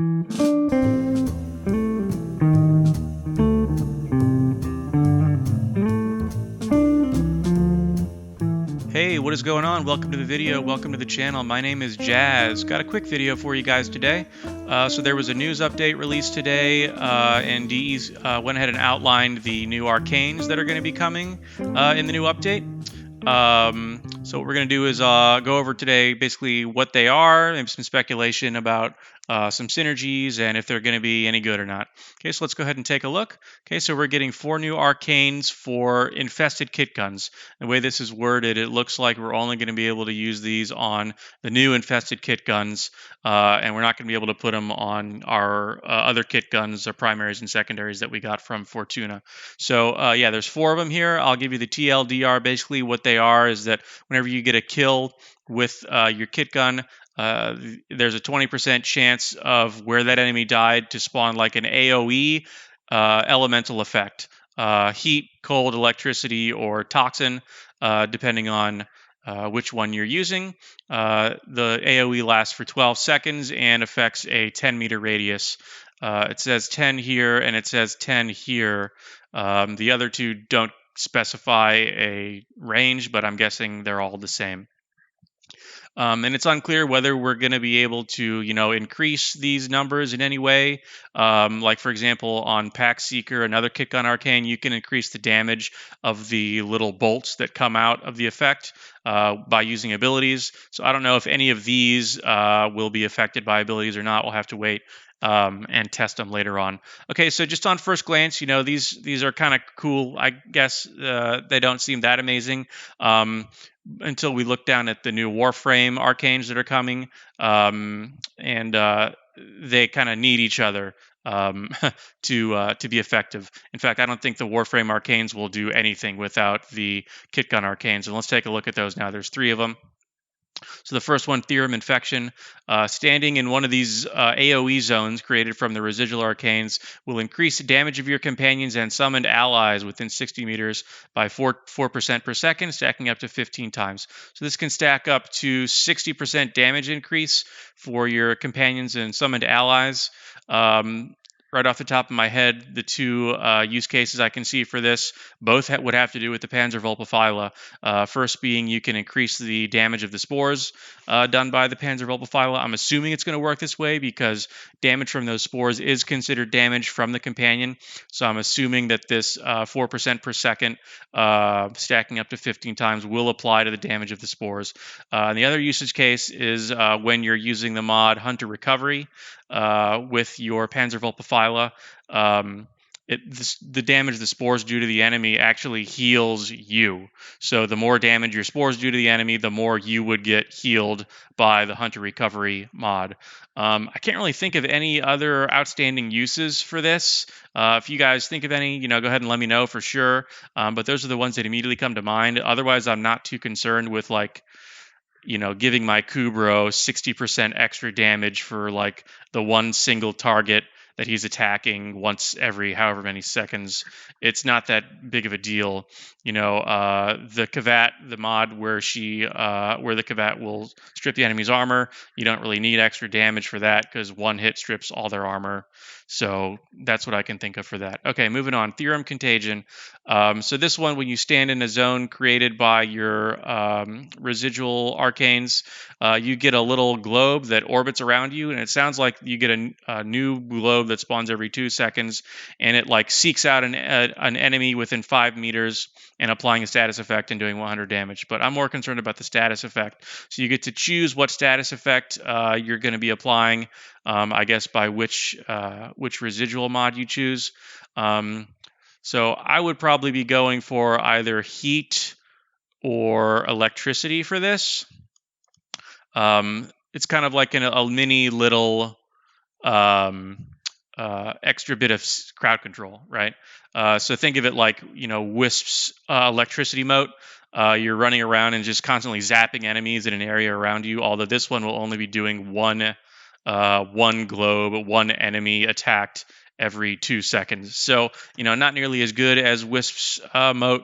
Hey, what is going on? Welcome to the video. Welcome to the channel. My name is Jazz. Got a quick video for you guys today. So there was a news update released today, and DE's went ahead and outlined the new arcanes that are going to be coming in the new update. So what we're going to do is go over today basically what they are and some speculation about some synergies and if they're going to be any good or not. Okay, so let's go ahead and take a look. Okay, so we're getting 4 new arcanes for infested kit guns. The way this is worded, it looks like we're only going to be able to use these on the new infested kit guns, and we're not going to be able to put them on our other kit guns, or primaries and secondaries that we got from Fortuna. So yeah, there's 4 of them here. I'll give you the TLDR. Basically what they are is that whenever you get a kill with your kit gun, there's a 20% chance of where that enemy died to spawn like an AoE elemental effect. Heat, cold, electricity, or toxin, depending on which one you're using. The AoE lasts for 12 seconds and affects a 10-meter radius. It says 10 here and it says 10 here. The other two don't specify a range, but I'm guessing they're all the same. And it's unclear whether we're going to be able to, increase these numbers in any way. Like, for example, on Pack Seeker, another kit gun arcane, you can increase the damage of the little bolts that come out of the effect by using abilities. So I don't know if any of these will be affected by abilities or not. We'll have to wait and test them later on. Okay, so just on first glance, these are kind of cool. I guess they don't seem that amazing until we look down at the new Warframe arcanes that are coming, and they kind of need each other to be effective. In fact, I don't think the Warframe arcanes will do anything without the kit gun arcanes. And let's take a look at those now. There's 3 of them. So the first one, Theorem Infection. Standing in one of these AoE zones created from the residual arcanes will increase the damage of your companions and summoned allies within 60 meters by 4% per second, stacking up to 15 times. So this can stack up to 60% damage increase for your companions and summoned allies. Right off the top of my head, the 2 use cases I can see for this both would have to do with the Panzerwelpephyla. First being you can increase the damage of the spores done by the Panzerwelpephyla. I'm assuming it's going to work this way because damage from those spores is considered damage from the companion. So I'm assuming that this 4% per second stacking up to 15 times will apply to the damage of the spores. And the other usage case is when you're using the mod Hunter Recovery with your Panzerwelpephyla. The damage the spores do to the enemy actually heals you. So the more damage your spores do to the enemy, the more you would get healed by the Hunter Recovery mod. I can't really think of any other outstanding uses for this. If you guys think of any, go ahead and let me know for sure. But those are the ones that immediately come to mind. Otherwise, I'm not too concerned with giving my Kubro 60% extra damage for like the one single target that he's attacking once every however many seconds. It's not that big of a deal. The Kavat, the mod where the Kavat will strip the enemy's armor, you don't really need extra damage for that because one hit strips all their armor. So that's what I can think of for that. Okay, moving on. Theorem Contagion. So this one, when you stand in a zone created by your residual arcanes, you get a little globe that orbits around you, and it sounds like you get a new globe that spawns every 2 seconds, and it like seeks out an enemy within 5 meters and applying a status effect and doing 100 damage. But I'm more concerned about the status effect. So you get to choose what status effect you're going to be applying, I guess by which residual mod you choose. So I would probably be going for either heat or electricity for this. It's kind of like a mini little extra bit of crowd control, right? So think of it like, Wisp's electricity mote. You're running around and just constantly zapping enemies in an area around you, although this one will only be doing one globe, one enemy attacked every 2 seconds. So, not nearly as good as Wisp's mote,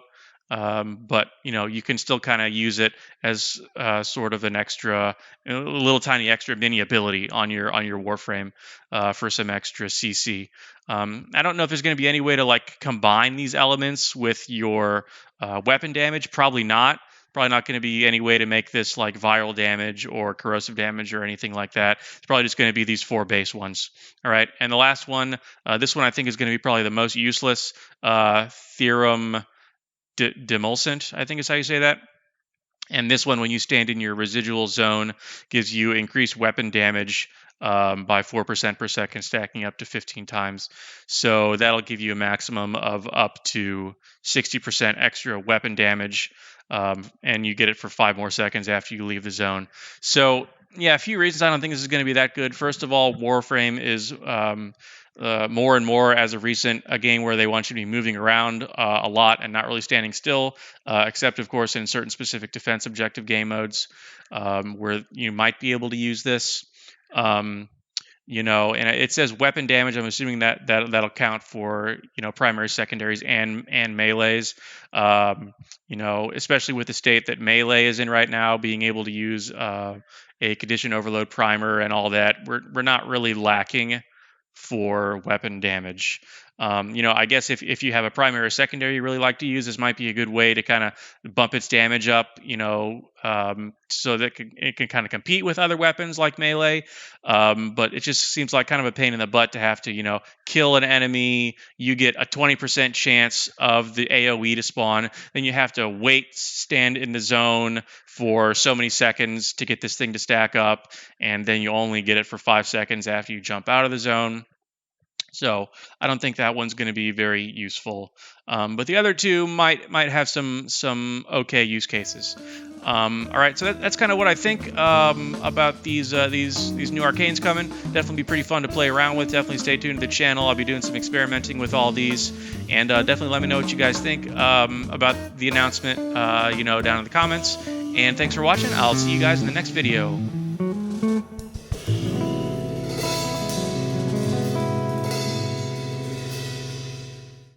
but you can still kind of use it as sort of an extra, a little tiny extra mini ability on your Warframe for some extra CC. I don't know if there's going to be any way to like combine these elements with your weapon damage. Probably not. Probably not going to be any way to make this like viral damage or corrosive damage or anything like that. It's probably just going to be these 4 base ones. All right, and the last one, this one I think is going to be probably the most useless. Theorem Demulcent, I think is how you say that. And this one, when you stand in your residual zone, gives you increased weapon damage by 4% per second, stacking up to 15 times. So that'll give you a maximum of up to 60% extra weapon damage, and you get it for 5 more seconds after you leave the zone. So yeah, a few reasons I don't think this is going to be that good. First of all, Warframe is more and more, as of recent, a game where they want you to be moving around a lot and not really standing still, except, of course, in certain specific defense objective game modes where you might be able to use this. And it says weapon damage. I'm assuming that'll count for primary, secondaries, and melees. Especially with the state that melee is in right now, being able to use a condition overload primer and all that, we're not really lacking for weapon damage. I guess if you have a primary or secondary you really like to use, this might be a good way to kind of bump its damage up, so that it can kind of compete with other weapons like melee. But it just seems like kind of a pain in the butt to have to, kill an enemy. You get a 20% chance of the AoE to spawn. Then you have to stand in the zone for so many seconds to get this thing to stack up. And then you only get it for 5 seconds after you jump out of the zone. So I don't think that one's going to be very useful, but the other two might have some okay use cases. All right, so that's kind of what I think about these new arcanes coming. Definitely be pretty fun to play around with. Definitely stay tuned to the channel. I'll be doing some experimenting with all these, and definitely let me know what you guys think about the announcement. Down in the comments. And thanks for watching. I'll see you guys in the next video.